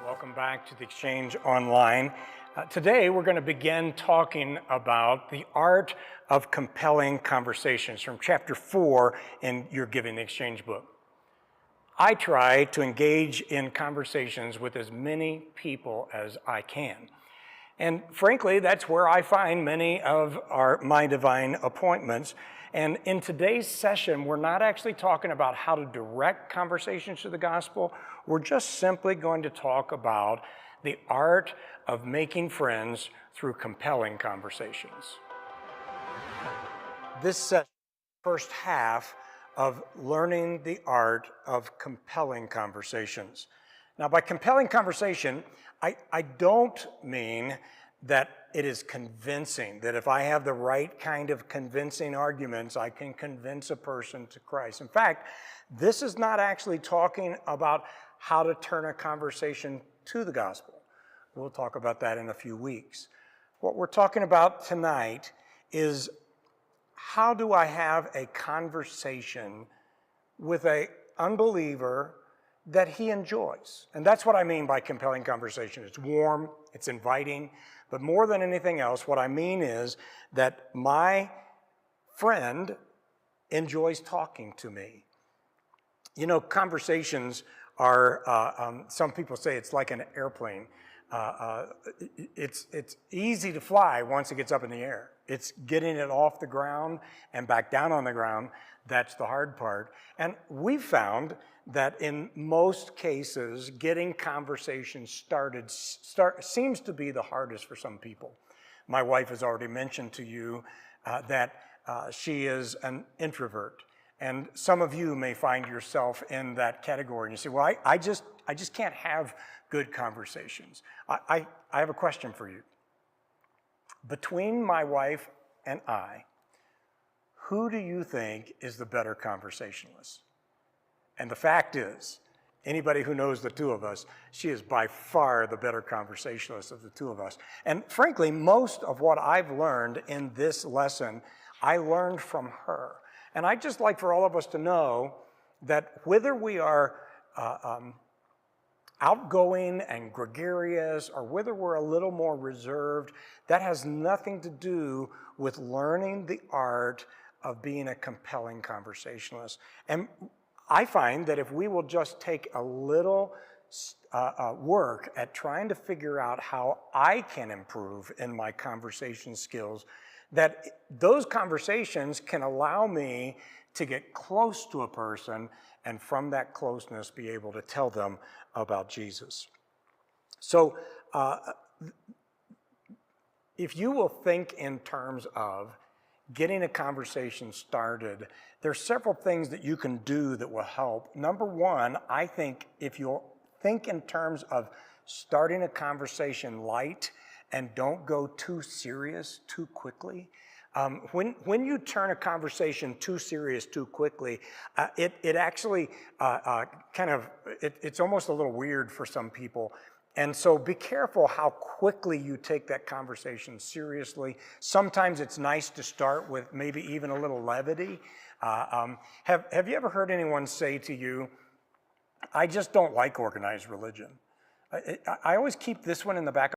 Welcome back to the Exchange Online. Today we're going to begin talking about the art of compelling conversations from chapter 4 in your Giving the Exchange book. I try to engage in conversations with as many people as I can. And frankly, that's where I find many of my divine appointments. And in today's session, we're not actually talking about how to direct conversations to the gospel. We're just simply going to talk about the art of making friends through compelling conversations. This session, first half of learning the art of compelling conversations. Now, by compelling conversation, I don't mean that it is convincing, that if I have the right kind of convincing arguments, I can convince a person to Christ. In fact, this is not actually talking about how to turn a conversation to the gospel. We'll talk about that in a few weeks. What we're talking about tonight is how do I have a conversation with an unbeliever that he enjoys? And that's what I mean by compelling conversation. It's warm, it's inviting, but more than anything else, what I mean is that my friend enjoys talking to me. You know, conversations are, some people say it's like an airplane. It's easy to fly once it gets up in the air. It's getting it off the ground and back down on the ground. That's the hard part. And we've found that in most cases, getting conversations started seems to be the hardest for some people. My wife has already mentioned to you that she is an introvert. And some of you may find yourself in that category. And you say, well, I just can't have good conversations. I have a question for you. Between my wife and I, who do you think is the better conversationalist? And the fact is, anybody who knows the two of us, she is by far the better conversationalist of the two of us. And frankly, most of what I've learned in this lesson, I learned from her. And I'd just like for all of us to know that whether we are outgoing and gregarious or whether we're a little more reserved, that has nothing to do with learning the art of being a compelling conversationalist. And I find that if we will just take a little work at trying to figure out how I can improve in my conversation skills, that those conversations can allow me to get close to a person and from that closeness be able to tell them about Jesus. So if you will think in terms of getting a conversation started, there's several things that you can do that will help. Number one, I think if you'll think in terms of starting a conversation light and don't go too serious too quickly. When you turn a conversation too serious too quickly, it actually it's almost a little weird for some people. And so be careful how quickly you take that conversation seriously. Sometimes it's nice to start with maybe even a little levity. Have you ever heard anyone say to you, I just don't like organized religion? I always keep this one in the back